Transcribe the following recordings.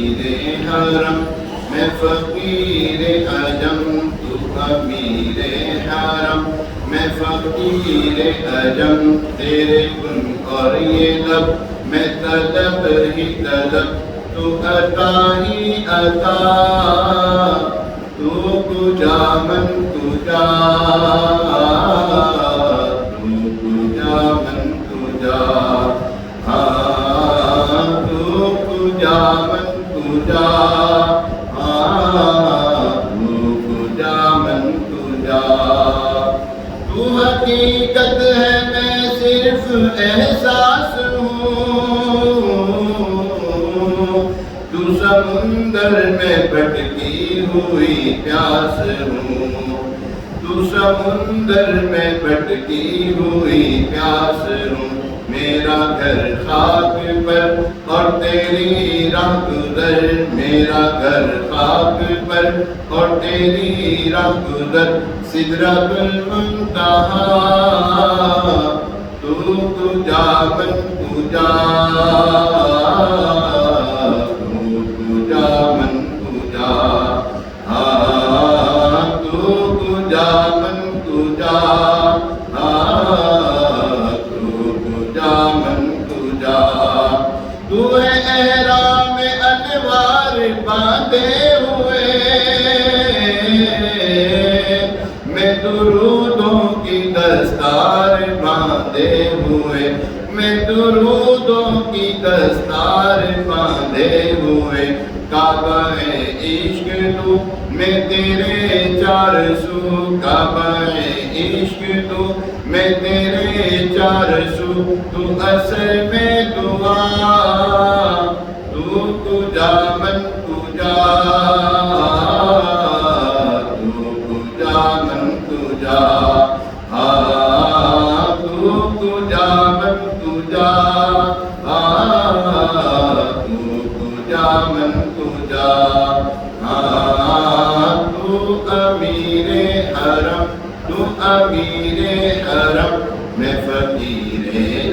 امید حرم میں فقیر عجم تو امیر حرم میں فقیر عجم تیرے گن اور یہ لب میں طلب ہی طلب تو عطا ہی عطا تو کجا من کجا تو کجا من کجا تو کجا من کجا تو کجا من کجا تو حقیقت ہے میں صرف احساس تو سمندر میں بھٹکی ہوئی پیاس ہوں تو سمندر میں بھٹکی ہوئی پیاس ہوں میرا گھر خاک پر اور تیری راہ گزر میرا گھر خاک پر اور تیری راہ گزر سدرۃ المنتہا تو کجا من کجا تو ہے احرام انوار باندھے ہوئے میں درودوں کی دستار باندھے ہوئے میں درودوں کی دستار باندھے ہوئے کعبہ عشق تو میں تیرے چار سو کعبہ عشق تو میں تیرے چار سو تو اصل میں دعا تو کجا من کجا تو کجا من کجا تو کجا من کجا تو کجا من کجا تو امیر حرم تو امیر حرم میں فقیر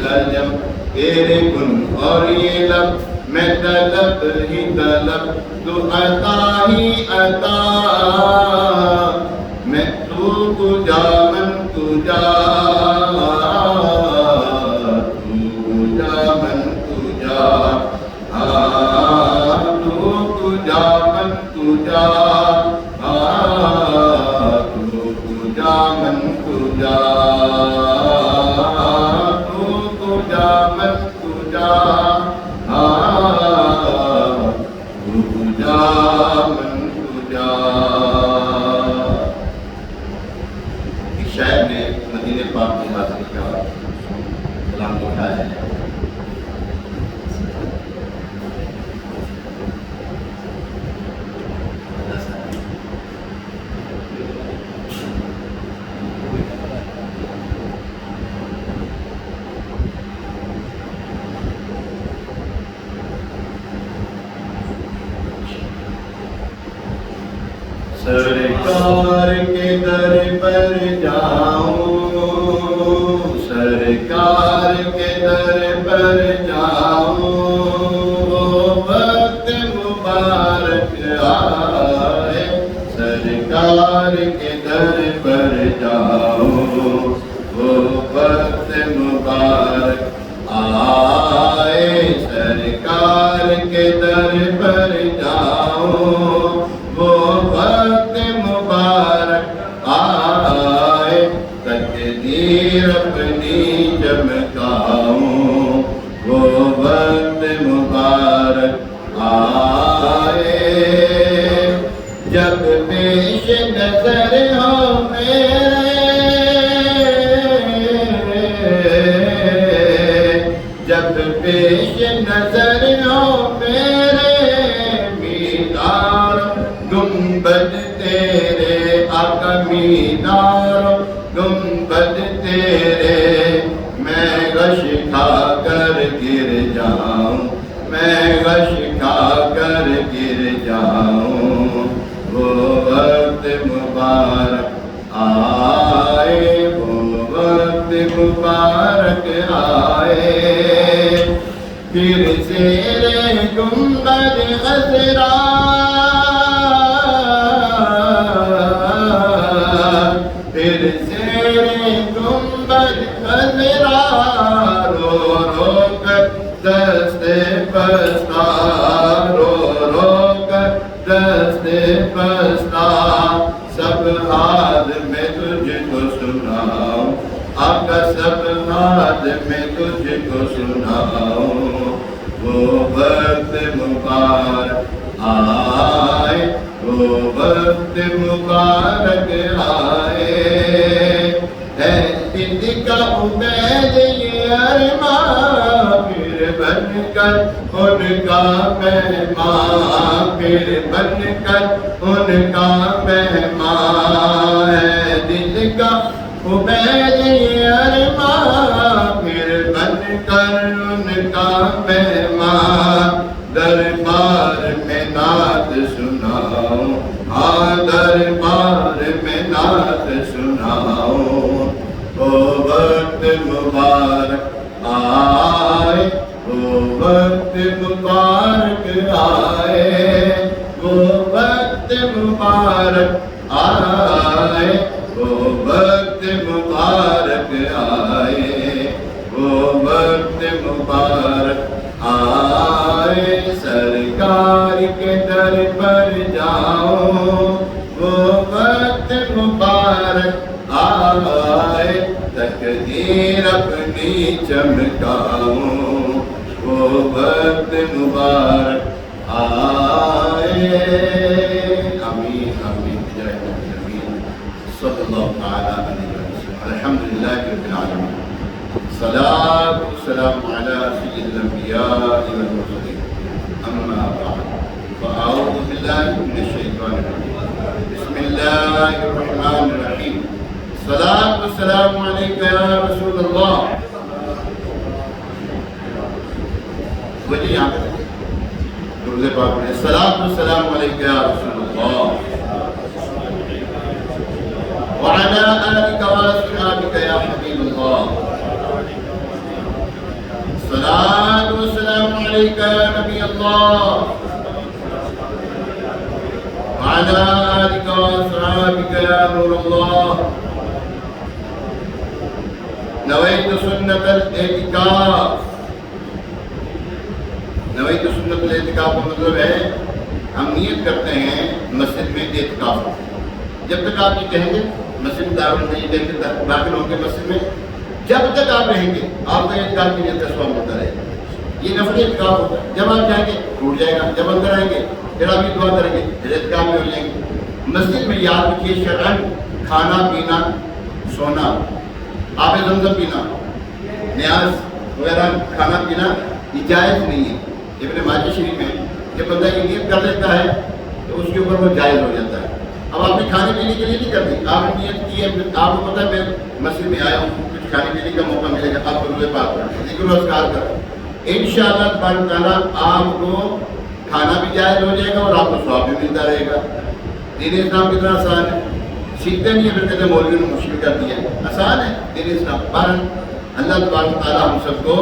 عجم تیرے گن اور یہ لب میں طلب ہی طلب تو عطا ہی عطا میں تو کجا من کجا تو کجا من کجا تو کجا من کجا تو کجا من کجا تو کجا من کجا تو کجا من کجا ایک شاعر نے مدینہ پاک کی حاضری کا کلام اٹھایا ہے سرکار کے در پر جاؤں سرکار کے در پر جاؤں وہ وقت مبارک آئے سرکار کے در پر جاؤں وہ وقت مبارک آئے سرکار کے در پر جاؤں وہ وقت مبارک آئے تقدیر اپنی چمکاؤں وہ وقت مبارک آئے جب پیش نظر ہو میرے جب پیش نظر ہو میرے گنبد تیرے آقا مینار گنبد تیرے میں غش کھا کر گر جاؤں میں غش کھا کر گر جاؤں وہ وقت مبارک آئے وہ وقت مبارک آئے پھر زیر گنبد خضرا پستا سب حال میں تجھ کو سناؤں، آقا سب حال میں تجھ کو سناؤں، وہ وقت مبارک آئے، وہ وقت مبارک آئے، ہے دل کا امید یہ ارمان، پھر بن کر ان کا مہمان، پھر بن کر ان کا مہمان، ہے دل کا امید یہ ارمان، پھر بن کر ان کا مہمان، دربار میں نعت سناؤں، ہاں دربار میں نعت سناؤں، وہ وقت مبارک آئے، وہ وقت مبارک آئے، وہ وقت مبارک آئے، وہ وقت مبارک آئے، وہ وقت مبارک آئے، سرکار کے در پر جاؤں، وہ وقت مبارک آئے، تقدیر اپنی چمکاؤں، وہ وقت مبارک آئے، آمین آمین بجائے آمین صلی اللہ تعالیٰ علیہ وسلم، الحمدللہ رب العالمین، الصلاة والسلام على سيد الأنبياء والمرسلين، أما بعد، فأعوذ بالله من الشيطان الرجيم، بسم الله الرحمن الرحيم، الصلاة والسلام عليك يا رسول الله، وجہ یہاں پہ درود پاک پڑھیں، الصلاة والسلام عليك يا رسول الله وعلى آلك وأصحابك يا حبيب الله، الصلاة والسلام عليك يا نبي الله وعلى آلك وأصحابك يا نور الله، نويت سنة الاعتكاف، نویت سنت الاعتکاف کا مطلب ہے ہم نیت کرتے ہیں مسجد میں اعتکاف، جب تک آپ یہ کہیں گے مسجد دارالمعید داخل ہوں گے مسجد میں، جب تک آپ رہیں گے آپ کا اعتکاف کی نیت کا ثواب ہوتا رہے گا، یہ نفلی اعتکاف ہوتا ہے، جب آپ جائیں گے ٹوٹ جائے گا، جب اندر آئیں گے پھر آپ یہ دعا کریں گے پھر اعتکاف میں ہو جائیں گے۔ مسجد میں یاد رکھیے شرعاً کھانا پینا سونا آب زمزم پینا نیاز وغیرہ کھانا پینا یہ جائز نہیں ہے، ابن ماجہ شریف میں جب بندہ یہ نیت کر لیتا ہے تو اس کے اوپر وہ جائز ہو جاتا ہے۔ اب آپ نے کھانے پینے کے لیے نہیں کرتی، آپ نے نیت کی ہے، آپ کو پتہ ہے میں مسجد میں آیا ہوں کچھ کھانے پینے کا موقع ملے گا، آپ درود پاک پڑھیں، ذکر و اذکار کریں، انشاءاللہ تبارک تعالیٰ آپ کو کھانا بھی جائز ہو جائے گا اور آپ کو ثواب بھی ملتا رہے گا۔ دین اسلام کتنا آسان ہے، سیکھتے نہیں ہے پھر کہتے ہیں مولوی نے مشکل کر دیا ہے، آسان ہے دین اسلام۔ بہرحال اللہ تبارک تعالیٰ ہم سب کو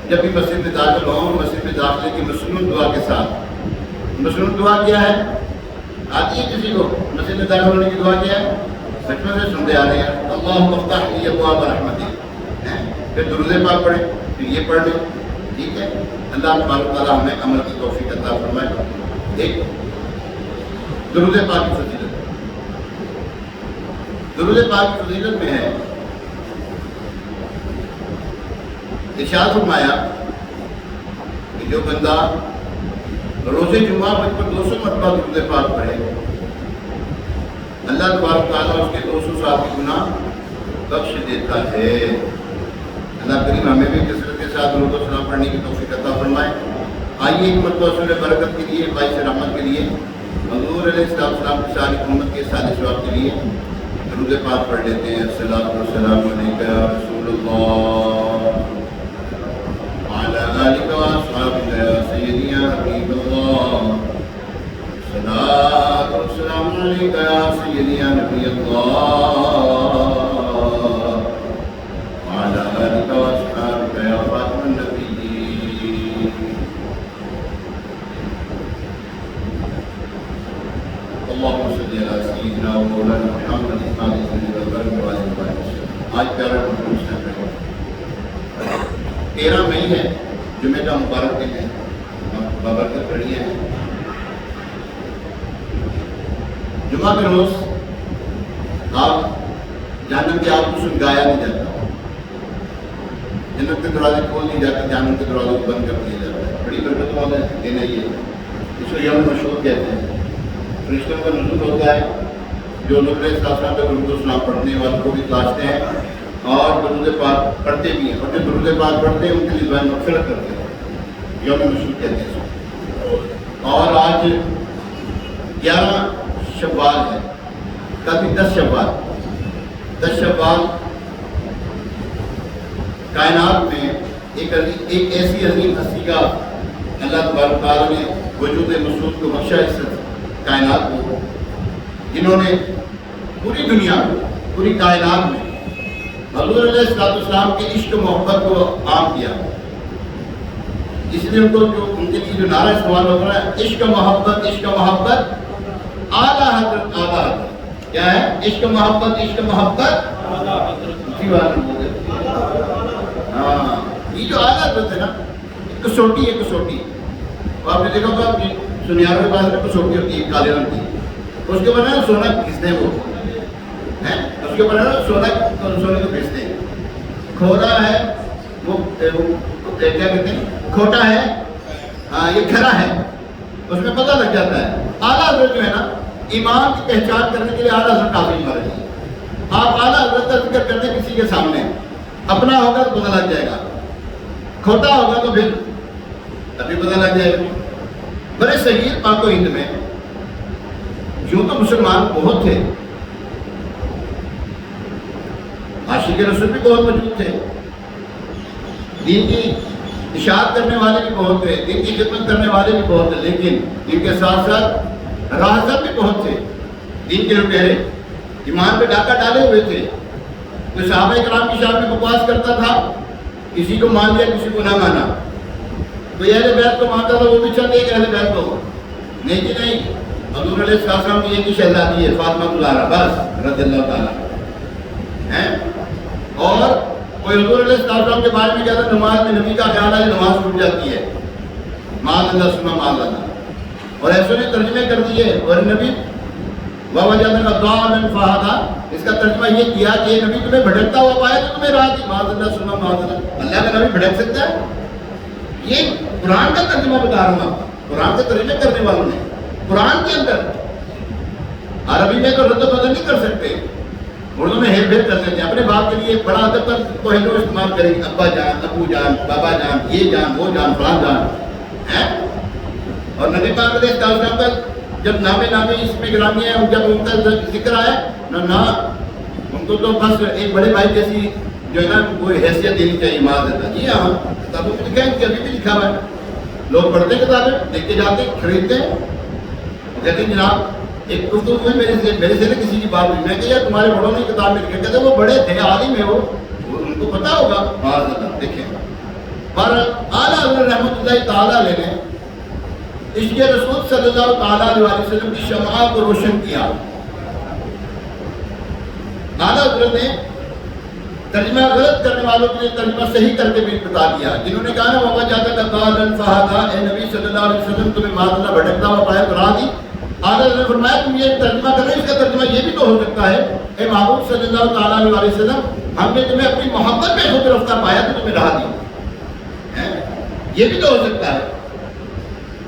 جب بھی مسجد میں داخل ہوں مسجد میں داخلے کی مسنون دعا کے ساتھ، مسنون دعا کیا ہے آتی ہے کسی کو مسجد میں داخل ہونے کی دعا کیا ہے، بچپن سے سنتے آ رہے ہیں اللہم افتح لی ابواب رحمتی، پھر درود پاک پڑھیں پھر یہ پڑھ لیں، ٹھیک ہے۔ اللہ تبارک تعالیٰ ہمیں عمل کی توفیق عطا فرمائے۔ ایک درود پاک کی فضیلت، درود پاک کی فضیلت میں ہے ارشاد فرمایا کہ جو بندہ روز جمعہ مجھ پر 200 مرتبہ درود پاک پڑھے اللہ تبارک تعالیٰ اس کے 200 سال کی گناہ بخش دیتا ہے۔ اللہ کریم ہمیں بھی کثرت کے ساتھ درود و سلام پڑھنے کی توفیق عطا فرمائے۔ آئیے ایک مرتبہ سورہ برکت کے لیے، باعث رحمت کے لیے، حضور علیہ السلام کی ساری امت کے سارے ثواب کے لیے درود پاک پڑھ لیتے ہیں۔ الصلاۃ والسلام علیک یا رسول اللہ وعلی آلک واصحابک یا سیدی یا حبیب اللہ، الصلاۃ والسلام علیک یا سیدی یا نبی اللہ وعلی آلک واصحابک یا خاتم النبیین۔ اللهم صل على سيدنا ومولانا محمد الفاتح لما أغلق وعلى آله۔ آج پیارا مسلم ہے 13 مئی ہے، جمعہ کا مبارک دن ہے، بابرکت پڑھی ہے۔ جمعہ کے روز آپ جہنم کے آپ کو سنگایا نہیں جاتا، جنت کے دروازے کھول نہیں جاتے، جہنم کے دروازے کو بند کر دیا جاتا ہے. بڑی برکت والا دن ہے یہ، اس کو یوم مشہور کہتے ہیں. فرشتوں کا نزول ہوتا ہے جو حضور علیہ السلام پہ درود و سلام پڑھنے والوں کو بھی تلاشتے ہیں اور درود پاک پڑھتے بھی ہیں، اور جو درود پاک پڑھتے ہیں ان کے لیے دعائیں مغفرت کرتے ہیں. یوم مشہور کہتے ہیں اس کو. اور آج 11 شوال ہے، کل بھی 10 شوال. 10 شوال کائنات میں ایک ایسی عظیم ہستی کا اللہ تبارک تعالیٰ نے وجود مسعود کو بخشا اس کائنات کو، جنہوں نے پوری دنیا کو، پوری کائنات میں حضور علیہ السلام کے عشق و محبت کو عام کیا. اس لیے ان کے لیے جو نعرہ استعمال ہو رہا ہے، عشق محبت عشق محبت اعلیٰ حضرت اعلیٰ حضرت. کیا ہے؟ عشق محبت عشق محبت اعلیٰ حضرت. ہاں، یہ جو اعلیٰ حضرت ہے نا، کسوٹی ہے کسوٹی. آپ نے دیکھا ہوگا سنیاروں کے پاس کسوٹی ہوتی ہے کالے رنگ کی، اس کے بعد سونا کھینچتے ہیں وہ ہیں، اس کے بعد سونے کو کھینچتے ہیں. کھوڑا ہے وہ کیا کہتے ہیں، کھوٹا ہے، یہ کھرا ہے، اس میں پتہ لگ جاتا ہے. اعلیٰ حضرت جو ہے نا، ایمان کی پہچان کرنے کے لیے اعلیٰ حضرت کافی ہمارے لیے. آپ اعلیٰ حضرت کا ذکر کرتے ہیں کسی کے سامنے، اپنا ہوگا تو پتہ لگ جائے گا، کھوٹا ہوگا تو پھر ابھی پتہ لگ جائے گا. بڑے صغیر پاک و ہند میں یوں تو مسلمان بہت تھے، عاشق رسول بھی بہت موجود تھے، دین کی اشاعت کرنے والے بھی بہت تھے، دین کی خدمت کرنے والے بھی بہت تھے، لیکن ان کے ساتھ ساتھ راہزن بھی بہت تھے. دین کے لٹیرے ایمان پہ ڈاکہ ڈالے ہوئے تھے. کوئی صحابہ کرام کی شان میں بکواس کرتا تھا، کسی کو مان لیا کسی کو نہ مانا. کوئی اہل بیت کو مانتا تھا، وہ بھی چند ایک اہل بیت کو نہیں جی نہیں، حضور علیہ السلام کی ایک ہی شہزادی ہے فاطمہ الزہرا بس رضی اللہ تعالیٰ ہیں. اور کوئی حضور علیہ السلام کے بارے میں کہتا ہے نماز میں نبی کا خیال ہے نماز ٹوٹ جاتی ہے، معاذ اللہ سما معاذ اللہ. اور ایسے نے ترجمے کر دیے، اور نبی وَوَجَدَكَ ضَالًّا فَهَدَىٰ، اس کا ترجمہ یہ کیا کہ یہ نبی تمہیں بھٹکتا ہوا پائے تو تمہیں راہ دی، معاذ اللہ سما معاذ اللہ. اللہ کا نبی بھٹک سکتا ہے؟ یہ قرآن کا ترجمہ بتا رہا ہوں. قرآن کے ترجمے کرنے والوں نے قرآن کے اندر عربی میں تو رد و بدل نہیں کر سکتے، اردو میں ہیر پھیر کر سکتے ہیں. اپنے باپ کے لیے بڑا ادب پر تو ہندو استعمال کریں گے، ابا جان، ابو جان، بابا جان، یہ جان، وہ جان، فلان جان ہے. اور نبی پاک علیہ السلام کا جب نامے اس میں گرامی ہے، جب ان کا ذکر آیا نہ ان کو تو بس ایک بڑے بھائی جیسی جو ہے نا کوئی حیثیت دینی چاہیے. معاذ اللہ. جی ہاں، کتابوں میں لکھا ہے کہ ابھی بھی لکھا ہوا ہے، لوگ پڑھتے ہیں کتابیں، دیکھ کے جاتے ہیں، خریدتے ہیں. لیکن جناب ایک اردو میں میرے سے کسی کی بات نہیں، میں کہ یار تمہارے بڑوں نے کتاب میں لکھا، کہتے وہ بڑے تھے عالم ہے، وہ ان کو پتا ہوگا. معاذ اللہ. دیکھیں، پر اعلیٰ حضرت رحمۃ اللہ تعالیٰ علیہ نے عشق رسول صلی اللہ تعالیٰ علیہ وسلم کی شمع کو روشن کیا. اعلیٰ حضرت نے ترجمہ غلط کرنے والوں کے لیے ترجمہ صحیح کر کے بھی بتا دیا. جنہوں نے کہا نا وَوَجَدَكَ ضَالًّا فَهَدَىٰ، اے نبی صلی اللہ علیہ وسلم تمہیں معاذ اللہ بھٹکتا ہوا پائے تو راہ دی. اعلیٰ حضرت نے فرمایا تم یہ ترجمہ کر رہے ہو، اس کا ترجمہ یہ بھی تو ہو سکتا ہے اے محبوب صلی اللہ تعالیٰ علیہ وسلم ہم نے تمہیں اپنی محبت میں خود رفتہ پایا تو تمہیں راہ دی. یہ بھی تو ہو سکتا ہے.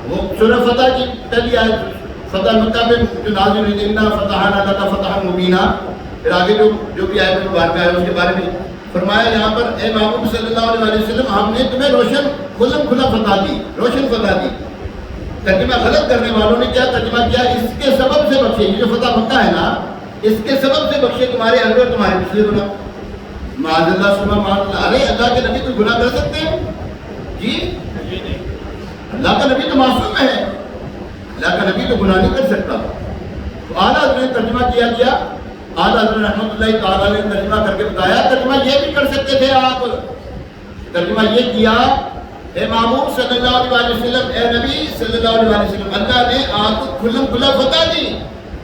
وہ سورہ فتح کی پہلی آیت فتح مکہ میں جو نازل ہوئی اِنَّا فَتَحْنَا لَكَ فَتْحًا مُبِينًا، پھر آگے جو بھی آیت مبارکہ ہے اس کے بارے میں فرمایا یہاں پر اے محبوب صلی اللہ علیہ وسلم ہم نے تمہیں روشن کھلا فتح دی، روشن فتح دی. ترجمہ غلط کرنے والوں نے کیا ترجمہ کیا، اس کے سبب سے بخشے. یہ جو فتح مکہ ہے نا، اس کے سبب سے بخشے تمہارے اگلے اور تمہارے پچھلے گناہ. معاذ اللہ سما معاذ اللہ. ارے اللہ کے نبی کوئی گناہ کر سکتے ہیں؟ جی اللہ کا نبی تو معصوم ہے، اللہ کا نبی تو گناہ نہیں کر سکتا. تو اعلیٰ حضرت نے ترجمہ کیا گیا. اعلیٰ حضرت رحمۃ اللہ تعالیٰ نے ترجمہ کر کے بتایا. ترجمہ یہ بھی کر سکتے تھے آپ، ترجمہ یہ کیا اے محبوب صلی اللہ علیہ وسلم، اے نبی صلی اللہ علیہ وسلم اللہ نے آپ کو کھلم کھلا فتح دی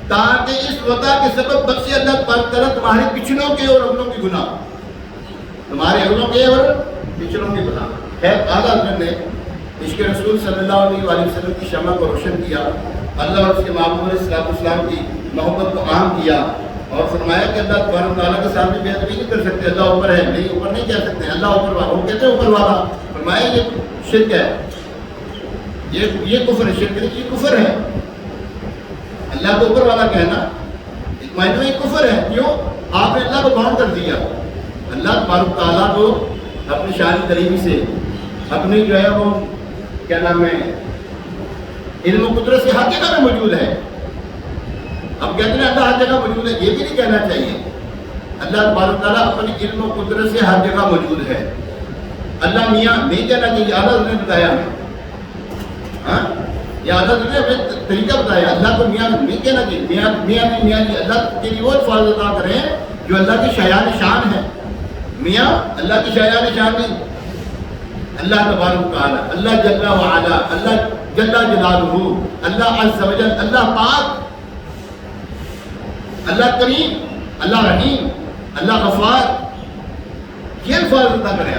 تاکہ اس فتح کے سبب بخشے اللہ تعالیٰ تمہارے پچھلوں کے اور اگلوں کے گناہ، تمہارے اگلوں کے اور پچھلوں کے گناہ. خیر اعلیٰ حضرت نے عشق رسول صلی اللہ علیہ وسلم کی شمع کو روشن کیا. اللہ اور اس کے محبوب علیہ السلام کی محبت کو عام کیا اور فرمایا کہ اللہ تبارک تعالیٰ کے سامنے بے ادبی نہیں کر سکتے. اللہ اوپر ہے نہیں، اوپر نہیں کہہ سکتے. اللہ اوپر والا، وہ کہتے ہیں اوپر والا. فرمایا یہ شرک ہے، یہ کفر ہے. شرک نہیں، یہ کفر ہے. اللہ کو اوپر والا کہنا ایک معنی میں کفر ہے. کیوں؟ آپ نے اللہ کو باؤنڈ کر دیا. اللہ تبارک تعالیٰ کو اپنی شان کریمی سے، اپنی جو ہے وہ کیا نام ہے علم و قدرت سے ہر جگہ میں موجود ہے. اب کہتے ہیں اللہ ہر جگہ موجود ہے، یہ بھی نہیں کہنا چاہیے. اللہ تبارک تعالیٰ اپنی علم و قدرت سے ہر جگہ موجود ہے. اللہ میاں نہیں کہنا چاہیے. اعلیٰ نے بتایا ہمیں، ہاں یہ اعلیٰ نے ہمیں طریقہ بتایا. اللہ کو میاں نہیں کہنا چاہیے. میاں جی اللہ کے لیے وہ الفاظ ادا کریں جو اللہ کی شایان شان ہے. میاں اللہ کی شایان شان نہیں. اللہ تبارک تعالیٰ، اللہ جل وعلا، اللہ جل جلالہ، اللہ عز و جل، اللہ پاک، اللہ کریم، اللہ رحیم، اللہ غفار، یہ الفاظ ادا کرے.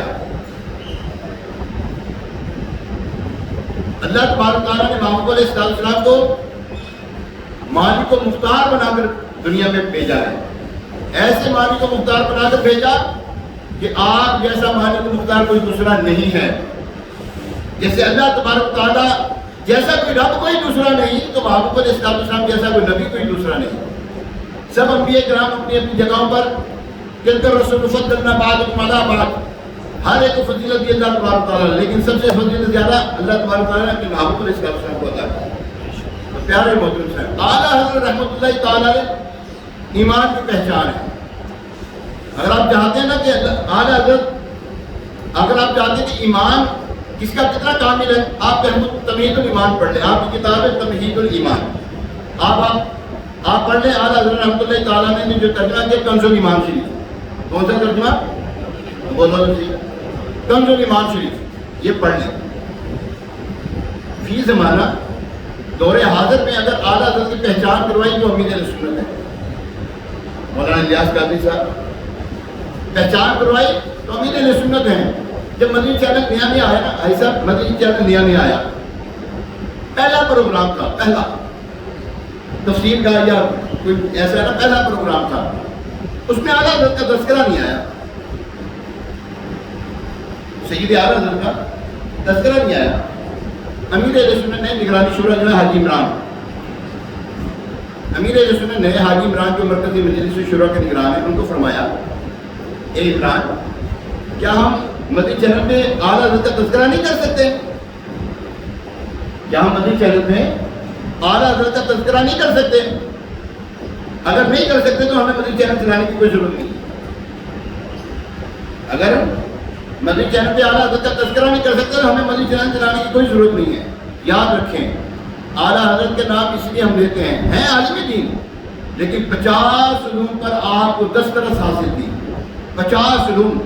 اللہ تبارک تعالیٰ نے محمد علیہ السلام کو مالک و مختار بنا کر دنیا میں بھیجا ہے. ایسے مالک و مختار بنا کر بھیجا کہ آپ جیسا مالک و مختار کوئی دوسرا نہیں ہے. جیسے اللہ تبارک تعالیٰ جیسا کوئی رب کوئی دوسرا نہیں، تو محمد علیہ السلام جیسا کوئی نبی کوئی دوسرا نہیں. سب انبیاء کرام اپنی اپنی جگہوں پر تلک الرسل فضلنا بعضهم علی بعض، ہر ایک کو فضیلت دی اللہ تبارک تعالیٰ، لیکن سب سے فضیلت زیادہ اللہ تبارک تعالیٰ نے اپنے محبوب علیہ السلام کو عطا کی. تو پیارے محترم صاحب، اعلیٰ حضرت رحمۃ اللہ تعالیٰ نے ایمان کی پہچان ہے. اگر آپ چاہتے ہیں نا کہ اعلیٰ حضرت، اگر آپ چاہتے ہیں کہ ایمان کس کا کتنا کامل ہے، آپ تمہید الایمان پڑھ لیں. آپ کی کتاب ہے تمہید الایمان، آپ پڑھ لیں. اعلیٰ حضرت رحمۃ اللہ تعالیٰ نے جو ترجمہ کیا کنز الایمان شریف. کون سا ترجمہ؟ بولو جی، کنز الایمان شریف، یہ پڑھ لیں. فی زمانہ دور حاضر میں اگر اعلیٰ حضرت کی پہچان کروائی تو امیر اہل سنت ہے. مولانا الیاس قادری صاحب پہچان کروائی تو امیر اہل سنت ہیں. جب مدنی چینل نیا آیا نا، ایسا مدنی چینل نیا آیا، پہلا پروگرام تھا، پہلا تفسیر کا یا کوئی ایسا نا پہلا پروگرام تھا، اس میں اعلیٰ حضرت کا تذکرہ نہیں آیا. سید اعلیٰ حضرت کا تذکرہ نہیں آیا. امیر اہل سنت نے نگرانی شورا جو ہے حاجی عمران، امیر اہل سنت نے حاجی عمران جو مرکزی مجلس شورا کے نگران ہیں، ان کو فرمایا اے عمران، کیا ہم مدنی چینل میں اعلیٰ حضرت کا تذکرہ نہیں کر سکتے؟ کیا ہم مدنی چینل میں اعلیٰ حضرت کا تذکرہ نہیں کر سکتے؟ اگر نہیں کر سکتے تو ہمیں مدنی چینل چلانے کی کوئی ضرورت نہیں. اگر مدنی چینل پہ اعلیٰ حضرت کا تذکرہ نہیں کر سکتے تو ہمیں مدنی چینل چلانے کی کوئی ضرورت نہیں ہے. یاد رکھیں، اعلیٰ حضرت کے نام اس لیے ہم لیتے ہیں عالم دین، لیکن 50 علوم پر آپ کو دسترس حاصل تھی. 50 علوم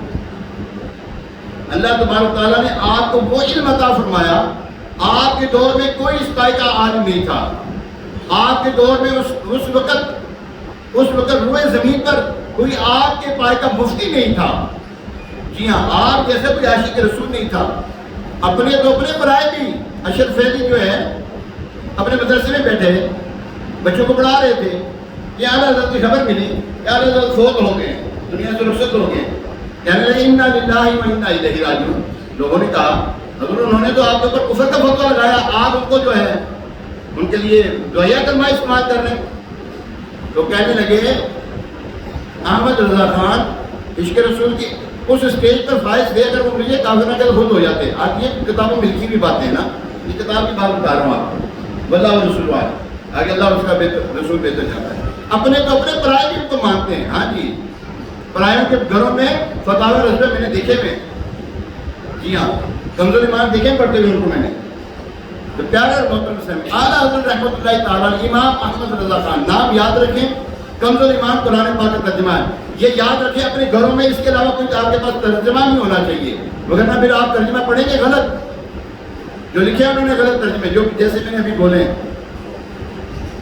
اللہ تبارک تعالیٰ نے آپ کو وہ علم عطا فرمایا. آپ کے دور میں کوئی اس پائے کا عالم نہیں تھا. آپ کے دور میں اس وقت روئے زمین پر کوئی آپ کے پائے کا مفتی نہیں تھا. جی ہاں، آپ جیسے کوئی عاشق رسول نہیں تھا. اپنے تو اپنے برائے بھی اشرف فیضی جو ہے اپنے مدرسے میں بیٹھے بچوں کو پڑھا رہے تھے کہ اعلیٰ حضرت کی خبر ملی کہ اعلیٰ حضرت فوت ہو گئے، دنیا سے رخصت ہو گئے. کہنے لگے انا للہ و انا الیہ راجعون. لوگوں نے کہا حضور انہوں نے تو آپ کے اوپر کفر کا فتویٰ لگایا، آپ ان کو جو ہے ان کے لیے دعائیہ کلمہ استعمال کر رہے ہیں. تو کہنے لگے احمد رضا خان عشق رسول کی اس اسٹیج پر فائز تھے، اگر وہ مجھے کافر نہ خود ہو جاتے. آج یہ کتابوں میں لکھی بھی باتیں ہیں نا، یہ کتاب کی بات بتا رہا ہوں آپ کو. واللہ و رسول آگے اللہ اور اس کا رسول بہتر جاتا ہے. اپنے تو اپنے پرائے بھی ان کو مانتے ہیں. ہاں جی، پرائیوں کے گھروں میں فتاوی رضوے میں نے دیکھے ہوئے. جی ہاں، کنز الایمان دیکھیں پڑھتے ہوئے ان کو میں نے. تو پیارے محترم صاحب، اعلیٰ حضرت رحمۃ اللہ تعالیٰ امام احمد رضا خان، نام یاد رکھیں. کنز الایمان قرآن پاک کا ترجمہ ہے، یہ یاد رکھیں اپنے گھروں میں. اس کے علاوہ کچھ آپ کے پاس ترجمہ نہیں ہونا چاہیے، وگرنہ پھر آپ ترجمہ پڑھیں گے غلط. جو لکھے انہوں نے غلط ترجمے، جو جیسے میں نے ابھی بولے.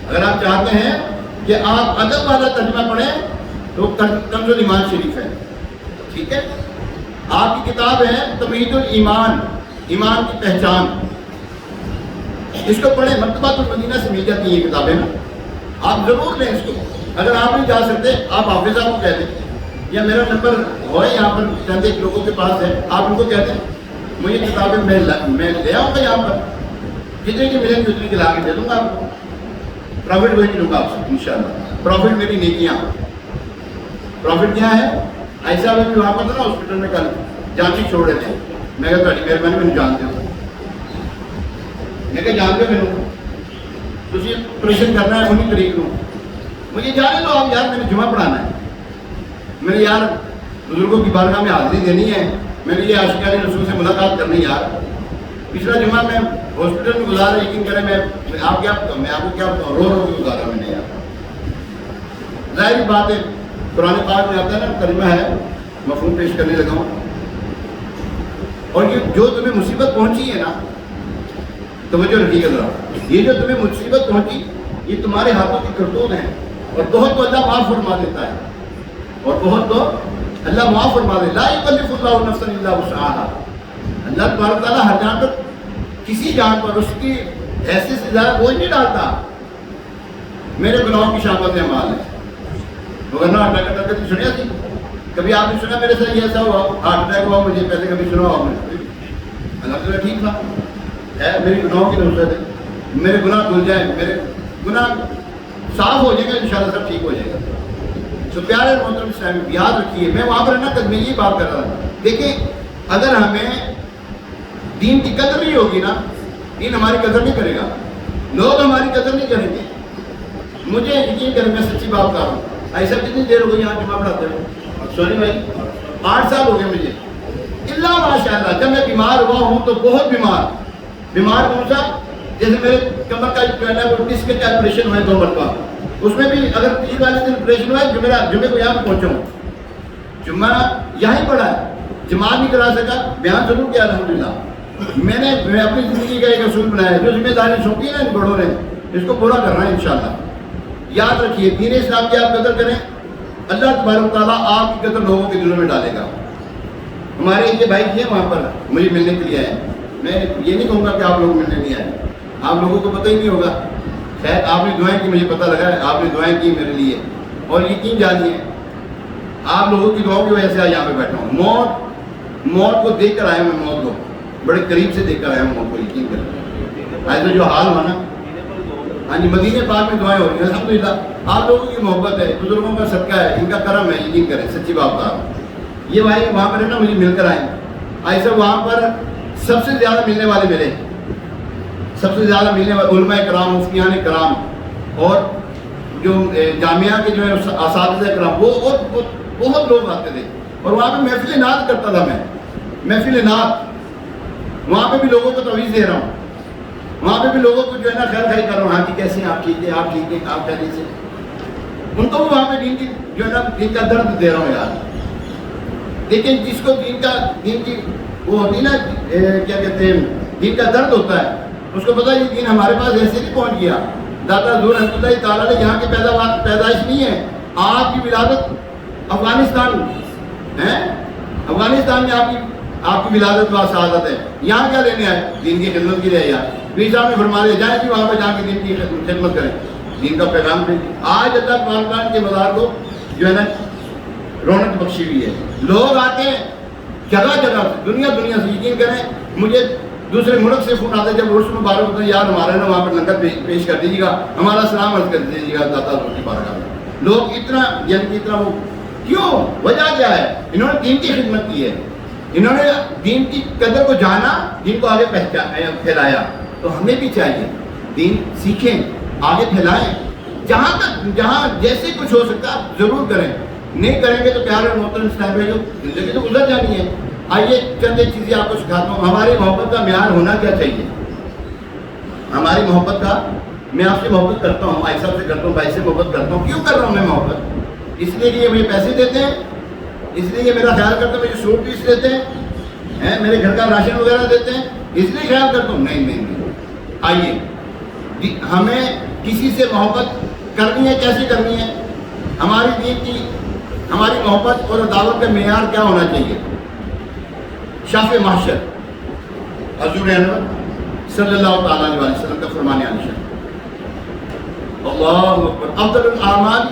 اگر آپ چاہتے ہیں کہ آپ ادب والا ترجمہ پڑھیں تو کنز الایمان شریف ہے. ٹھیک ہے، آپ کی کتاب ہے تمہید الایمان، ایمان کی پہچان. اس کو پڑھیں، مکتبۃ المدینہ سے مل جاتی ہیں یہ کتابیں نا. آپ ضرور لیں اس کو. اگر آپ نہیں جا سکتے آپ حافظ صاحب کو کہہ دیں, یا میرا نمبر ہے یہاں پر چند ایک لوگوں کے پاس ہے, آپ ان کو کہتے ہیں مجھے کتابیں میں لے آؤں گا یہاں پر, جتنے کی ملیں گی اتنی کی لا کے دے دوں گا آپ کو. پروفٹ وہی ملوں گا آپ سے انشاءاللہ. پروفٹ میری نیکیاں. پروفٹ کیا ہے؟ ایسا بھی وہاں پر تھا نا ہاسپٹل میں کل جانچی چھوڑ رہے تھے, میں کہا تھوڑی مہربانی مجھے جانتے ہو, میں کہا جانتے ہو میرے تو آپریشن کرنا ہے 19 تاریخ کو, مجھے جانے دو آپ یار, میں نے جمعہ پڑھانا ہے, میں نے یار بزرگوں کی بارگاہ میں حاضری دینی ہے, میں نے یہ عاشقان رسول سے ملاقات کرنی یار. پچھلا جمعہ میں ہاسپٹل میں گزارا, یقین کریں میں آپ کو کیا رو کے گزارا میں نے یار. ظاہر بات ہے قرآن پاک میں آتا ہے نا, کلمہ ہے, مفہوم پیش کرنے لگا ہوں. اور یہ جو تمہیں مصیبت پہنچی ہے نا, توجہ رکھیے گا ذرا, یہ جو تمہیں مصیبت پہنچی یہ تمہارے ہاتھوں کی کرتوت ہے, اور بہت تو اللہ معاف فرما دیتا ہے, اور بہت تو اللہ معاف فرما دے. لا یکلف اللہ نفسا الا وسعها. اللہ تبارک تعالیٰ ہر جان پر کسی جان پر اس کی حیثیت سے زیادہ بوجھ نہیں ڈالتا. میرے گناہوں کی شامت اعمال ہے, مگر نہ اٹیک کر کے سنیا تھی کبھی آپ نے سنا میرے ساتھ یہ ایسا ہوا, ہارٹ اٹیک ہوا مجھے, پہلے کبھی سنا ہوا آپ نے؟ الحمدللہ ٹھیک تھا. ہے میری گناہوں کی نصرت ہے, میرے گناہ دھل جائیں, میرے گناہ صاف ہو جائے گا انشاءاللہ, سب ٹھیک ہو جائے گا. تو پیارے محترم اسلام یاد رکھیے, میں وہاں پر نا میں یہ بات کر رہا تھا. دیکھیں اگر ہمیں دین کی قدر نہیں ہوگی نا, دین ہماری قدر نہیں کرے گا, لوگ ہماری قدر نہیں کریں گے. مجھے یقین کریں, میں سچی بات کر رہا ہوں, ایسا کتنی دیر ہو گئی یہاں جمعہ پڑھاتے ہیں, سونی بھائی 8 سال ہو گئے مجھے, اللہ ماشاء اللہ. جب میں بیمار ہوا ہوں تو بہت بیمار کون سا, جیسے میرے کمر کا جو ہے نا وہ ڈسک کا آپریشن ہوا ہے 2 مرتبہ, اس میں بھی اگر 30 والے دن آپریشن ہوا ہے, جمعے کو یہاں پہ پہنچا ہوں, جمعہ یہاں پڑھا ہے, جماعت نہیں کرا سکا, بیان ضرور کیا الحمدللہ. میں اپنی زندگی کا ایک اصول بنایا ہے, جو ذمہ داری سونپی ہے نا ان بڑوں نے, اس کو پورا کرنا ہے انشاءاللہ. یاد رکھیے دین اسلام کی آپ قدر کریں, اللہ تبارک تعالیٰ آپ کی قدر لوگوں کے دلوں میں ڈالے گا. ہمارے یہ بھائی ہیں وہاں پر مجھے ملنے کے لیے آئے, میں یہ نہیں کہوں گا کہ آپ لوگ ملنے نہیں آئے, آپ لوگوں کو پتہ ہی نہیں ہوگا. خیر آپ نے دعائیں کی, مجھے پتہ لگا ہے آپ نے دعائیں کی میرے لیے, اور یقین جانیے آپ لوگوں کی دعاؤں کی وجہ سے آج یہاں پہ بیٹھا ہوں. موت کو دیکھ کر آیا, میں موت کو بڑے قریب سے دیکھ کر آیا ہوں, موت کو یقین کریں. آج تو جو حال ہوا نا, ہاں جی مدینے پاک میں دعائیں ہو رہی ہیں الحمدللہ. آپ لوگوں کی محبت ہے, بزرگوں کا صدقہ ہے, ان کا کرم ہے, یقین کریں سچی بات کا. یہ بھائی وہاں پر ہے نا مجھے مل کر آئے, ایسا وہاں پر سب سے زیادہ ملنے والے میرے, سب سے زیادہ ملنے والے علماء کرام, مفتیان کرام, اور جو جامعہ کے جو ہے اساتذہ کرام, وہ بہت لوگ آتے تھے. اور وہاں پہ محفل نعت کرتا تھا میں, محفل نعت, وہاں پہ بھی لوگوں کو تویز دے رہا ہوں, وہاں پہ بھی لوگوں کو جو ہے نا خیر خیر کر رہا ہوں, ہاں جی کیسے ہیں آپ, ٹھیک ہے آپ, ٹھیک ہے آپ, کہنے سے ان کو بھی وہاں پہ دین کی جو ہے نا دین کا درد دے رہا ہوں یار. لیکن جس کو دین کی وہ ہوتی ہے نا کیا کہتے ہیں, دین کا درد ہوتا ہے, اس کو پتہ ہے یہ دین ہمارے پاس ایسے نہیں پہنچ گیا. داتا حضور رحمۃ اللہ تعالیٰ نے یہاں کی پیدائش نہیں ہے, آپ کی ولادت افغانستان ہے, افغانستان میں آپ کی ولادت و سعادت ہے. یہاں کیا لینے آئے, دین کی خدمت کی رہے یار. پیر صاحب نے فرما دیا جائیں کہ وہاں پہ جا کے دین کی خدمت کریں, دین کا پیغام دیں. آج اللہ پاکستان کے مزار کو جو ہے نا رونق بخشی ہوئی ہے. لوگ آتے ہیں جگہ جگہ سے, دنیا سے, یقین کریں مجھے دوسرے ملک سے فون آتے ہیں جب عرس مبارک ہوتے ہیں, یار ہمارا نا وہاں پر لنگر پیش کر دیجیے گا, ہمارا سلام عرض کر دیجیے گا داتا حضور کی بارگاہ میں. لوگ اتنا یعنی کہ اتنا, وہ کیوں, وجہ کیا ہے, انہوں نے دین کی خدمت کی ہے, انہوں نے دین کی قدر کو جانا, دین کو آگے پھیلایا. تو ہمیں بھی چاہیے دین سیکھیں, آگے پھیلائیں, جہاں جیسے کچھ ہو سکتا ہے آپ ضرور کریں. نہیں کریں گے تو پیارے محترم اسلام جو زندگی تو گزر جانی ہے. آئیے چند ایک چیزیں آپ کو سکھاتا ہوں. ہماری محبت کا معیار ہونا کیا چاہیے, ہماری محبت کا, میں آپ سے محبت کرتا ہوں, بھائی صاحب سے کرتا ہوں, بھائی سے محبت کرتا ہوں. کیوں کر رہا ہوں میں محبت, اس لیے کہ یہ مجھے پیسے دیتے ہیں, اس لیے یہ میرا خیال کرتے ہیں, مجھے سوٹ پیس دیتے ہیں, میرے گھر کا راشن وغیرہ دیتے ہیں, اس لیے خیال کرتا ہوں. نہیں. آئیے ہمیں کسی سے محبت کرنی ہے, کیسی کرنی ہے, ہماری دین کی ہماری محبت اور دعوت کا معیار کیا ہونا چاہیے. شاف محشر حضور انور صلی اللہ تعالیٰ علیہ وسلم کا فرمان عالی شان. اللہ اکبر. افضل الاعمال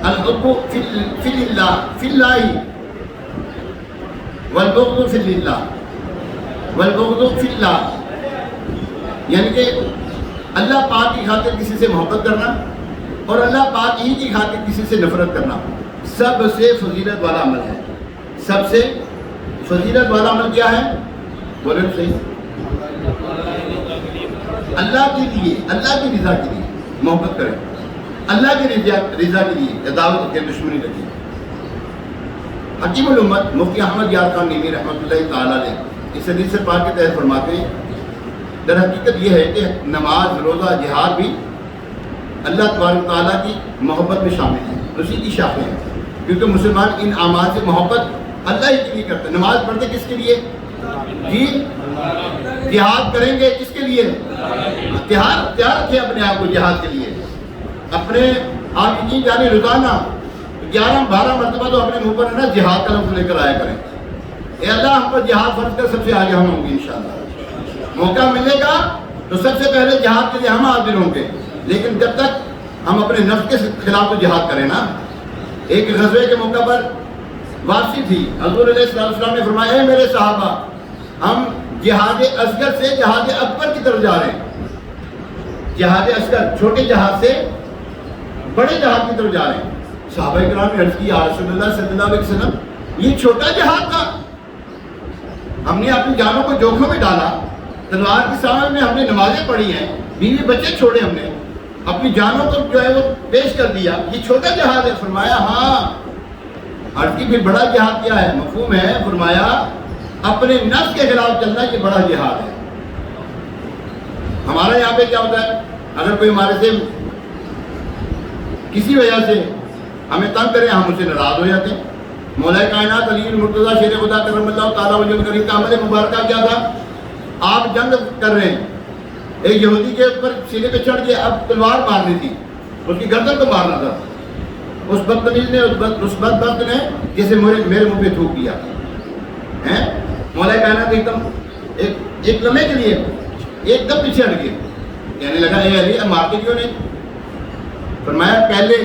الحب فی اللہ والبغض فی اللہ والبغض فی اللہ، یعنی کہ اللہ پاک کی خاطر کسی سے محبت کرنا اور اللہ پاک ہی کی خاطر کسی سے نفرت کرنا سب سے فضیلت والا عمل ہے. سب سے فضیلت والا عمل کیا ہے؟ بولے صحیح. اللہ کے لیے، اللہ کی رضا کے لیے محبت کریں، اللہ کی رضا کے لیے عداوت کے دشمنی رکھیں. حکیم الامت مفتی احمد یار خان نیمی رحمۃ اللہ تعالیٰ نے اس حدیث سے پاک کے تحت فرماتے ہیں در حقیقت یہ ہے کہ نماز، روزہ، جہاد بھی اللہ تبارک تعالیٰ کی محبت میں شامل ہیں، اسی کی شاخیں ہیں. کیونکہ مسلمان ان اعمال سے محبت اللہ ہی کے لیے کرتے ہیں. نماز پڑھتے کس کے لیے؟ جی. جہاد کریں گے کس کے لیے؟ تیار رکھیں اپنے آپ کو جہاد کے لیے. اپنے آپ کی جانے روزانہ 11-12 مرتبہ تو اپنے منہ پر ہے نا جہاد کا لفظ لے کر آیا کریں. اے اللہ ہم پر جہاد فرض کر سب سے آگے ہم ہوں گے انشاءاللہ. موقع ملے گا تو سب سے پہلے جہاد کے لیے ہم حاضر ہوں گے. لیکن جب تک ہم اپنے نفس کے خلاف تو جہاد کریں نا. ایک غزوے کے موقع پر واپسی تھی، حضور علیہ السلام نے فرمایا اے میرے صحابہ، ہم جہاد اصغر سے جہاد اکبر کی طرف جا رہے ہیں. جہاد اصغر چھوٹے جہاد سے بڑے جہاد کی طرف جا رہے ہیں. صحابہ کرام نے عرض کی یا رسول اللہ صلی اللہ علیہ وسلم یہ چھوٹا جہاد تھا، ہم نے اپنی جانوں کو جوکھوں میں ڈالا، تلوار کے سامنے ہم نے نمازیں پڑھی ہیں، بیوی بچے چھوڑے، ہم نے اپنی جانوں کو جو ہے وہ پیش کر دیا، یہ چھوٹا جہاد ہے. فرمایا ہاں. عرض کی پھر بڑا جہاد کیا ہے؟ مفہوم ہے. فرمایا اپنے نفس کے خلاف چلنا یہ بڑا جہاد ہے. ہمارا یہاں پہ کیا ہوتا ہے، اگر کوئی ہمارے سے کسی وجہ سے ہمیں تنگ کرے ہم اسے ناراض ہو جاتے ہیں. مولا کائنات علی المرتضیٰ شیر خدا کرم اللہ تعالیٰ وجہ کریم کا عمل مبارکہ کیا تھا؟ آپ جنگ کر رہے ہیں، ایک یہودی کے اوپر سینے پہ چڑھ کے اب تلوار مارنی تھی، اس کی گردن کو مارنا تھا. اس بدتمیز نے، اس بدبخت نے جسے میرے منہ پہ تھوک دیا. مولا کائنات ایک دم ایک لمحے کے لیے ایک دم پیچھے ہٹ گئے. کہنے لگا اے علی اب مارتے کیوں نہیں؟ فرمایا پہلے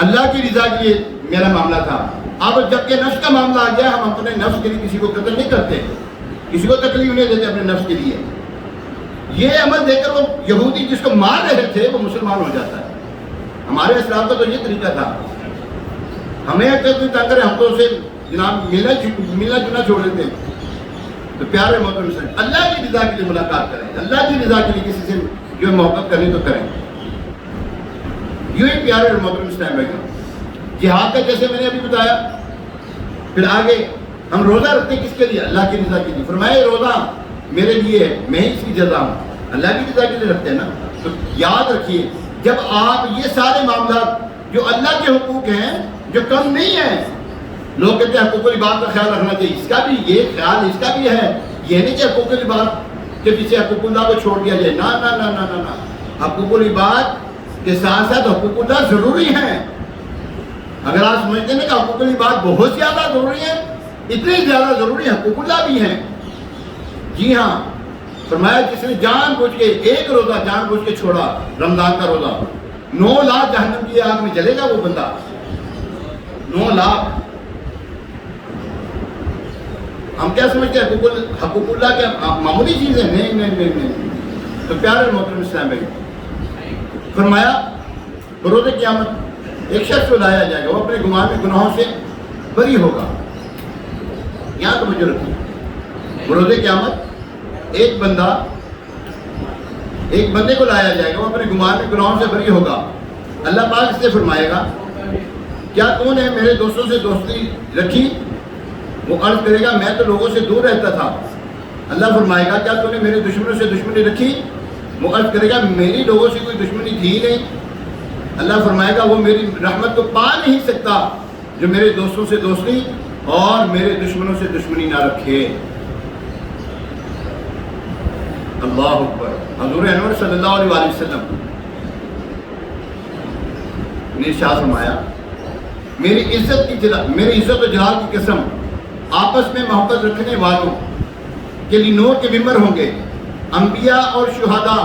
اللہ کی رضا کے لیے میرا معاملہ تھا، اب جب کہ نفس کا معاملہ آ گیا ہم اپنے نفس کے لیے کسی کو قتل نہیں کرتے، کسی کو تکلیف نہیں دیتے اپنے نفس کے لیے. یہ عمل دے کر وہ یہودی جس کو مار رہے تھے وہ مسلمان ہو جاتا ہے. ہمارے اسلام کا تو یہ طریقہ تھا. ہمیں اگر کوئی تنگ کرے ہم تو اسے جناب ملنا جلنا چھوڑ دیتے ہیں. تو پیارے محترم سے اللہ کی رضا کے لیے ملاقات کریں، اللہ کی رضا کے لیے کسی سے جو محبت کرنی تو کریں. یوں ہی پیارے اور محترم اسلام بھائی جہاد کا جیسے میں نے ابھی بتایا. پھر آگے ہم روزہ رکھتے ہیں کس کے لیے؟ اللہ کی رضا کے لیے. فرمایا روزہ میرے لیے ہے، میں ہی اس کی جزا ہوں. اللہ کی رضا کے لیے رکھتے ہیں نا. تو یاد رکھیے جب آپ یہ سارے معاملات جو اللہ کے حقوق ہیں جو کم نہیں ہیں، لوگ کہتے ہیں حقوق العباد کا خیال رکھنا چاہیے، اس کا بھی یہ خیال اس کا بھی ہے. یہ نہیں کہ حقوق العباد کے پیچھے حقوق اللہ کو چھوڑ دیا جائے، نہ نہ نہ نہ نہ. حقوق العباد کے ساتھ ساتھ حقوق اللہ ضروری ہیں. اگر آپ سمجھتے ہیں کہ حقوق العباد بہت زیادہ ضروری ہیں، اتنے زیادہ ضروری حقوق اللہ بھی ہیں. جی ہاں. فرمایا جس نے جان بوجھ کے ایک روزہ جان بوجھ کے چھوڑا رمضان کا روزہ، 9 لاکھ جہنم کی آگ میں جلے گا وہ بندہ. 9 لاکھ. ہم کیا سمجھتے ہیں حقوق اللہ کیا معمولی چیز ہے؟ نہیں نہیں نہیں نہیں. تو پیارے محترم اسلام بھائی فرمایا بروز قیامت ایک شخص کو لایا جائے گا، وہ اپنے گناہوں سے بری ہوگا. یہاں توجہ رکھیے. بروز قیامت ایک بندے کو لایا جائے گا، وہ اپنے گناہوں سے بری ہوگا. اللہ پاک اس سے فرمائے گا کیا تو نے میرے دوستوں سے دوستی رکھی؟ وہ عرض کرے گا میں تو لوگوں سے دور رہتا تھا. اللہ فرمائے گا کیا تو نے میرے دشمنوں سے دشمنی رکھی؟ وہ عرض کرے گا میری لوگوں سے کوئی دشمنی تھی ہی نہیں. اللہ فرمائے گا وہ میری رحمت کو پا نہیں سکتا جو میرے دوستوں سے دوستی اور میرے دشمنوں سے دشمنی نہ رکھے. اللہ اکبر. حضور انور صلی اللہ علیہ وآلہ وسلم نے ارشاد فرمایا میری عزت و جلال کی قسم آپس میں محبت رکھنے والوں کے لیے نور کے ممبر ہوں گے. انبیاء اور شہداء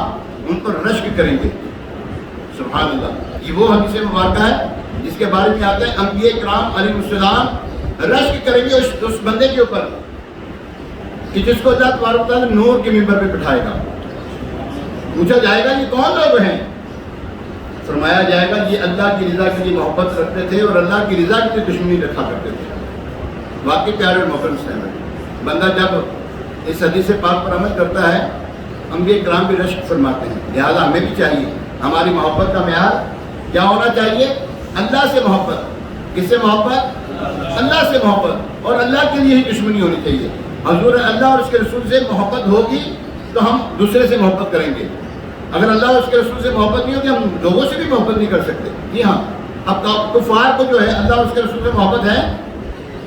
ان پر رشک کریں گے. سبحان اللہ. یہ وہ حدیث مبارکہ ہے جس کے بارے میں آتا ہے انبیاء کرام علیہ السلام رشک کریں گے اس بندے کے اوپر کہ جس کو اللہ تبارک و تعالیٰ نور کے ممبر پہ بٹھائے گا. پوچھا جائے گا یہ کون لوگ ہیں؟ فرمایا جائے گا یہ اللہ کی رضا کے لیے محبت رکھتے تھے اور اللہ کی رضا کے لیے دشمنی رکھا کرتے تھے. واقعی پیارے اور محترم سامعین، بندہ جب اس حدیث پاک پر عمل کرتا ہے انبیاء کرام بھی رشک فرماتے ہیں. لہٰذا ہمیں بھی چاہیے ہماری محبت کا معیار کیا ہونا چاہیے؟ اللہ سے محبت. کس سے محبت؟ اللہ سے محبت. اور اللہ کے لیے ہی دشمنی ہونی چاہیے. حضور اللہ اور اس کے رسول سے محبت ہوگی تو ہم دوسرے سے محبت کریں گے. اگر اللہ اور اس کے رسول سے محبت نہیں ہوگی ہم لوگوں سے بھی محبت نہیں کر سکتے. جی ہاں. اب کفار کو جو ہے اللہ اور اس کے رسول سے محبت ہے؟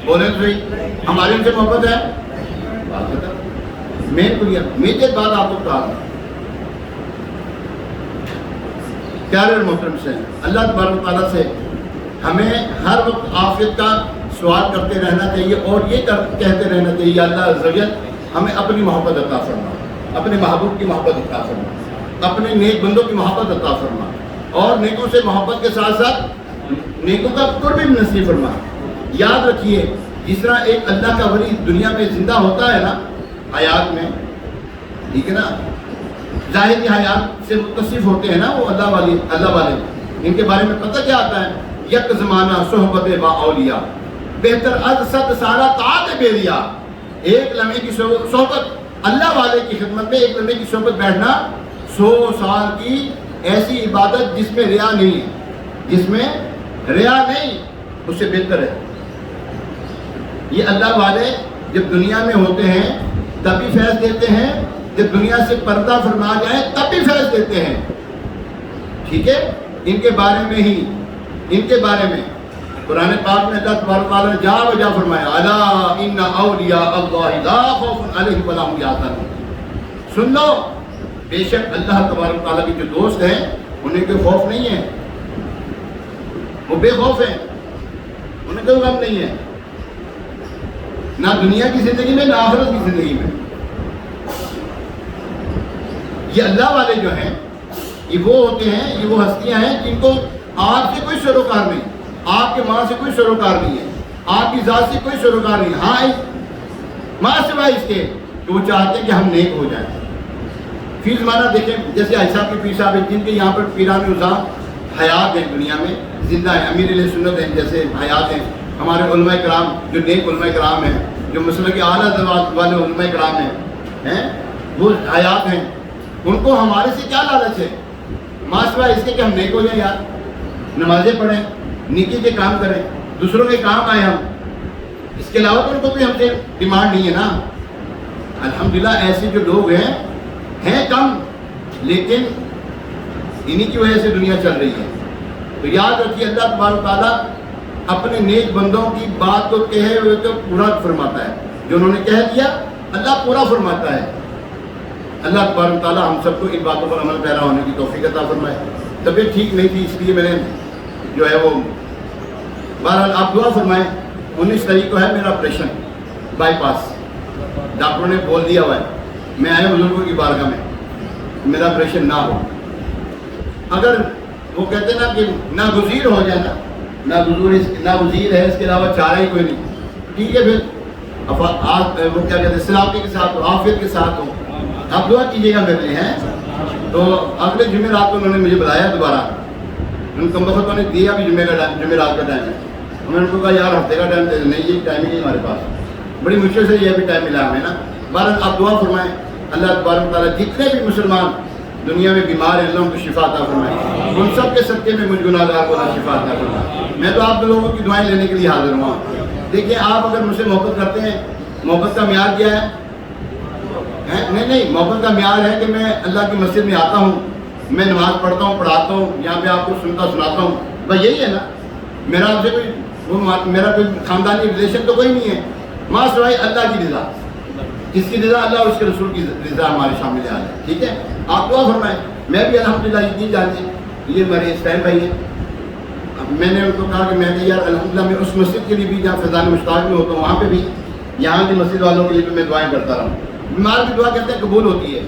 بولیں تو صحیح. ہماری ان سے محبت ہے؟ میں ایک بات آپ کو بتا دوں پیارے اور محترم سے، اللہ تبارک و تعالیٰ سے ہمیں ہر وقت عافیت کا سوال کرتے رہنا چاہیے اور یہ کہتے رہنا چاہیے اللہ عز و جل ہمیں اپنی محبت عطا فرما، اپنے محبوب کی محبت عطا فرما، اپنے نیک بندوں کی محبت عطا فرما اور نیکوں سے محبت کے ساتھ ساتھ نیکوں کا قرب بھی نصیب فرما. یاد رکھیے جس طرح ایک اللہ کا ولی دنیا میں زندہ ہوتا ہے نا حیات میں، ٹھیک ہے نا، ظاہری حیات سے متصف ہوتے ہیں نا وہ اللہ والے. ان کے بارے میں پتہ کیا آتا ہے؟ یک زمانہ صحبت با اولیاء بہتر از صد سالہ طاعت بیریا. ایک لمحے کی صحبت اللہ والے کی خدمت میں، ایک لمحے کی صحبت بیٹھنا 100 سال کی ایسی عبادت جس میں ریا نہیں ہے، جس میں ریا نہیں، اس سے بہتر ہے. یہ اللہ والے جب دنیا میں ہوتے ہیں تب بھی فیض دیتے ہیں، جب دنیا سے پردہ فرما جائیں تب بھی فیض دیتے ہیں. ٹھیک ہے. ان کے بارے میں قرآن پاک میں اللہ تبارک و تعالیٰ نے جا وجہ فرمایا الا ان اولیاء اللہ لا خوف علیہم ولا هم یحزنون. سن لو بے شک اللہ تبارک و تعالیٰ کے جو دوست ہیں انہیں کوئی خوف نہیں ہے، وہ بے خوف ہیں، انہیں کوئی غم نہیں ہے، نہ دنیا کی زندگی میں نہ آخرت کی زندگی میں. یہ اللہ والے جو ہیں یہ وہ ہوتے ہیں، یہ وہ ہستیاں ہیں جن کو آپ سے کوئی سروکار نہیں، آپ کے ماں سے کوئی سروکار نہیں ہے، آپ کی ذات سے کوئی سروکار نہیں. ہاں ماں سوائے اس کے کہ وہ چاہتے ہیں کہ ہم نیک ہو جائیں. فی زمانہ دیکھیں جیسے عائشہ کے پیر صاحب جن کے یہاں پر پیران نظام حیات ہیں، دنیا میں زندہ ہیں، امیر علیہ سنت ہیں جیسے حیات ہیں. ہمارے علماء کرام جو نیک علماء کرام ہیں، جو مسلک کے اعلیٰ والے علماء کرام ہیں وہ حیات ہیں. ان کو ہمارے سے کیا لالچ ہے؟ ماں سوائے اس کے کہ ہم نیک ہو جائیں، یار نمازیں پڑھیں، نیکی کے کام کریں، دوسروں کے کام آئیں ہم. اس کے علاوہ تو ان کو بھی ہم سے ڈیمانڈ نہیں ہے نا. الحمدللہ ایسے جو لوگ ہیں کم، لیکن انہی کی وجہ سے دنیا چل رہی ہے. تو یاد رکھیے اللہ تبارک و تعالیٰ اپنے نیک بندوں کی بات کو کہے ہوئے تو پورا فرماتا ہے. جو انہوں نے کہہ دیا اللہ پورا فرماتا ہے. اللہ تبارک و تعالیٰ ہم سب کو ان باتوں پر عمل پیرا ہونے کی توفیق عطا فرمائے. طبیعت ٹھیک نہیں تھی اس لیے میں نے جو ہے وہ بہرحال آپ دعا فرمائیں. 19 تاریخ کو ہے میرا آپریشن بائی پاس، ڈاکٹروں نے بول دیا ہوا ہے. میں آیا بزرگوں کی بارگاہ میں میرا آپریشن نہ ہو. اگر وہ کہتے ہیں نا کہ ناگزیر ہو جائے نا، ناگزیر ہے، اس کے علاوہ چارہ ہی کوئی نہیں، ٹھیک ہے پھر وہ کیا کہتے ہیں سلامتی کے ساتھ ہو، عافیت کے ساتھ ہو. آپ دعا کیجیے گا میرے لیے ہیں. تو اگلے جمعرات کو انہوں نے مجھے بلایا دوبارہ. ان کو وقت نے دیا بھی جمعرات کا ٹائم ہے. میں نے ان کو کہا یار ہفتے کا ٹائم دے دیں. نہیں یہ ٹائم ہی نہیں ہمارے پاس، بڑی مشکل سے یہ بھی ٹائم ملا ہمیں نا. بہرحال آپ دعا فرمائیں اللہ تبارک و تعالیٰ جتنے بھی مسلمان دنیا میں بیمار ہیں اللہ ان کو شفا عطا فرمائے. ان سب کے صدقے میں مجھ گناہگار کو شفا عطا فرمائے. میں تو آپ لوگوں کی دعائیں لینے کے لیے حاضر ہوں. دیکھیے آپ اگر مجھ سے محبت کرتے ہیں، محبت کا معیار کیا ہے؟ نہیں، محبت کا معیار ہے کہ میں اللہ کی مسجد میں آتا ہوں، میں نماز پڑھتا ہوں، پڑھاتا ہوں، یہاں پہ آپ کو سناتا ہوں. بس یہی ہے نا. میرا آپ سے میرا کوئی خاندانی ریلیشن تو کوئی نہیں ہے، ماں سوائے اللہ کی رضا. جس کی رضا اللہ اور اس کے رسول کی رضا ہمارے شامل آ جائے. ٹھیک ہے. آپ دعا فرمائیں. میں بھی الحمدللہ یہ جانتے یہ میرے اسٹائل بھائی ہیں. میں نے ان کو کہا کہ میں نے یار الحمدللہ میں اس مسجد کے لیے بھی جہاں فیضان مشتاق میں ہوتا ہوں وہاں پہ بھی، یہاں کی مسجد والوں کے لیے بھی میں دعائیں کرتا رہا ہوں. بیمار کی دعا کہتے ہیں قبول ہوتی ہے.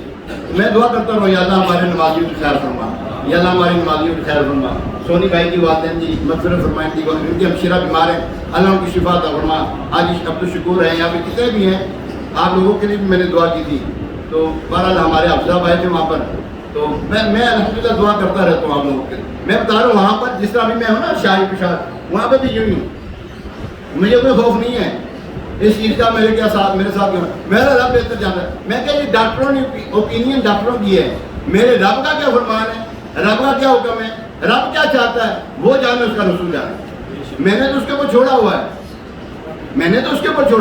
میں دعا کرتا ہوں یا اللہ ہمارے نمازیوں کی خیر فرما, یا اللہ ہماری نمازیوں کی خیر فرما. سونی بھائی کی والدین جی مغفرت فرمائیں, ان کی ہمشیرہ بیمار ہیں, اللہ ان کی شفا عطا فرما. آج عبدالشکور ہیں, یہاں پہ کتنے بھی ہیں, آپ لوگوں کے لیے بھی میں نے دعا کی تھی. تو بہرحال ہمارے افضل آئے تھے وہاں پر, تو میں الحمدللہ دعا کرتا رہتا ہوں آپ لوگوں کے. میں بتا رہا ہوں وہاں پر جس طرح بھی میں ہوں نا شاہی پشار, وہاں پہ بھی یوں ہی ہوں, مجھے کوئی خوف نہیں ہے اس چیز کا. میرے ساتھ کیا میرا رب بہتر جانتا ہے. میں کہ یہ ڈاکٹروں نے اوپینین ڈاکٹروں کی ہے, میرے رب کا کیا فرمان ہے, رب کا کیا حکم ہے, رب کیا چاہتا ہے وہ جانے, اس کا رسول جانے. میں نے تو اس کے اوپر چھوڑا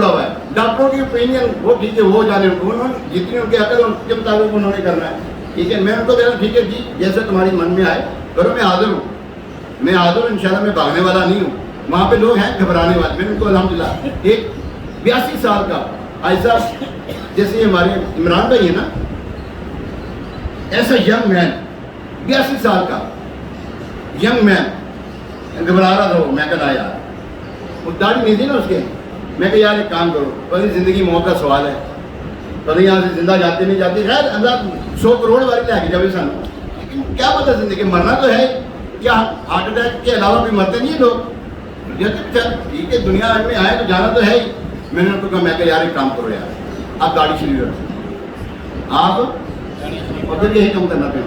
ہوا ہے, ڈاکٹروں کی اوپینین وہ ٹھیک ہے, وہ جانے, انہوں نے جتنی ان کی عقل ان کے مطابق انہوں نے کرنا ہے. ٹھیک ہے, میں ان کو کہہ رہا ہوں ٹھیک ہے جی جیسے تمہاری من میں آئے کرو, میں حاضر ہوں انشاءاللہ. میں بھاگنے والا نہیں ہوں. وہاں پہ لوگ ہیں گھبرانے والے, میں ان کو الحمدللہ ایک 82 سال کا ایسا, جیسے ہمارے عمران بھائی ہے نا, ایسا ینگ مین 82 سال کا ینگ مین گھبرا رہا تھا. میں کہا یار وہ داڑھی نہیں تھی نا اس کے, میں کہا یار ایک کام کرو, پتہ زندگی موت کا سوال ہے, پتہ یہاں سے زندہ جاتے نہیں جاتے, خیر اللہ 100 کروڑ والی لے کے جب سن, لیکن کیا پتہ زندگی مرنا تو ہے, کیا ہارٹ اٹیک کے علاوہ بھی مرتے نہیں لوگ. ٹھیک ہے دنیا میں آئے تو جانا تو ہے ہی. میں نے ان کو کہا, میں کہا یار ایک کام کرو یار, آپ گاڑی شریف رکھو, آپ ادھر یہی کام کرنا پڑے.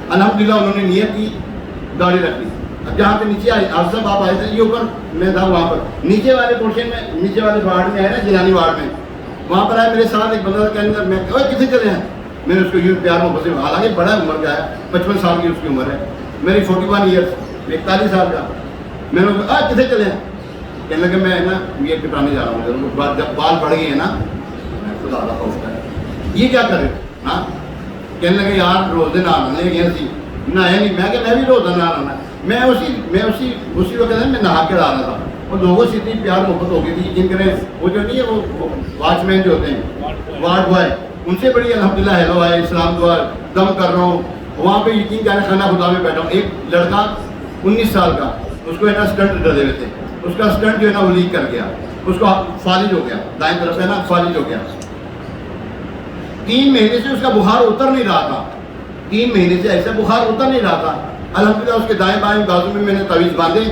الحمدللہ انہوں نے نیت کی, گاڑی رکھ لی. اب جہاں پہ نیچے آئے آپ سب آپ آئے تھے, یہ اوپر میں تھا وہاں پر نیچے والے پورشن میں, نیچے والے وارڈ میں ہے نا جیلانی وارڈ میں, وہاں پر آئے میرے ساتھ ایک بندہ کے اندر. میں کہا کتنے چلے ہیں, میں نے اس کو یوں پیار محبت سے, حالانکہ بڑا عمر کا ہے, 55 سال کی اس کی عمر ہے, میری 41 ایئرس, 41 سال کا. میں نے کہا کتنے چلے ہیں, کہنے لگے میں نا یہ کٹانے جا رہا ہوں, جب بال بڑھ گئے ہیں نا خدا اللہ خوف ہے, یہ کیا کرے. ہاں کہنے لگے یار روزے نہ آنا نہ ہے نہیں. میں کہ میں بھی روزہ نہ آنا. میں اسی وقت میں نہا کے آ رہا تھا, اور لوگوں سے اتنی پیار محبت ہو گئی تھی. جن کرے وہ جو نہیں ہے وہ واچ مین جو ہوتے ہیں, وارڈ بوائے, ان سے بڑی الحمدللہ ہیلو ہے, اسلام دعا دم کر رہا ہوں. وہاں پہ یقین جانے خانہ خدا میں بیٹھا ہوں. ایک لڑکا 19 سال کا, اس کو ہے نا اسٹنٹ ڈرے ہوئے تھے, اس کا اسٹنٹ جو ہے نا وہ لیک کر گیا, اس کو فالج ہو گیا, دائیں طرف ہے نا فالج ہو گیا. 3 مہینے سے اس کا بخار اتر نہیں رہا تھا, 3 مہینے سے ایسا بخار اتر نہیں رہا تھا. الحمدللہ اس کے دائیں بائیں بازو میں نے تعویذ باندھے,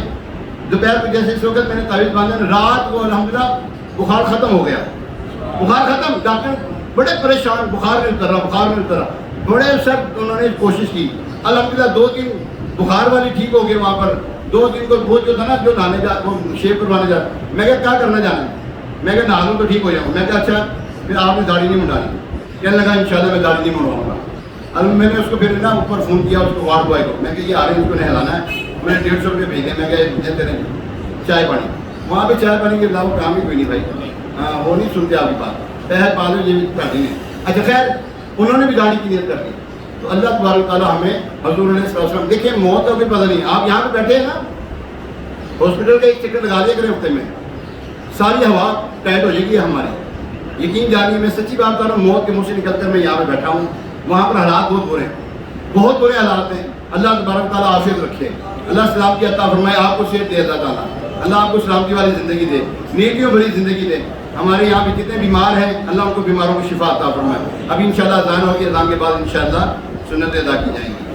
دوپہر کو جیسے اس وقت میں نے تعویذ باندھے, رات کو الحمدللہ بخار ختم ہو گیا, بخار ختم. ڈاکٹر بڑے پریشان, بخار نہیں اتر رہا, بڑے سر انہوں نے کوشش کی. الحمدللہ 2 دن بخار والی ٹھیک ہو گئے. وہاں پر 2 دن کو وہ جو تھا نا جو نہانے جا, وہ شیو کروانے جا, میں کیا کرنا جانا ہے, میں کہ نہا لوں تو ٹھیک ہو جاؤں. میں کہا اچھا پھر آپ نے داڑھی نہیں منڈانی. کہنے لگا انشاءاللہ میں داڑھی نہیں منڈواؤں گا. اب میں نے اس کو پھر نا اوپر فون کیا اس کو وارڈ بوائے کو, میں کہ یہ آ رہے ہیں اس کو نہلانا ہے. میں نے 150 روپئے بھیجے. میں کہ دیتے رہیں چائے پانی. وہاں پہ چائے پانی کے علاوہ کام ہی کوئی نہیں بھائی, وہ نہیں سنتے آپ کی بات, پہلے پالو یہ بھی کرتی ہیں. اچھا خیر انہوں نے بھی داڑھی کی نیت کر دی. تو اللہ تبارک تعالیٰ ہمیں حضور علیہ السلام, دیکھیں موت کا کوئی پتہ نہیں. آپ یہاں پہ بیٹھے ہیں نا, ہاسپٹل کا ایک چکر لگا دیا کریں ہفتے میں, ساری ہوا ٹائٹ ہو جائے گی ہماری. یقین جانیے میں سچی بات کر رہا ہوں, موت کے منہ سے نکل کر میں یہاں پہ بیٹھا ہوں. وہاں پر حالات بہت برے ہیں, بہت برے حالات ہیں. اللہ تبارک تعالیٰ عافیت رکھے, اللہ سلامتی عطا فرمائے, آپ کو صحت دے اللہ تعالیٰ, اللہ آپ کو سلامتی والی زندگی دے, نیکیوں بھری زندگی دے. ہمارے یہاں پہ جتنے بیمار ہیں اللہ ان کو بیماروں کو شفا عطا فرمائے. ابھی انشاءاللہ اذان ہوگی, اذان کے بعد انشاءاللہ سنتیں ادا کی جائیں گی.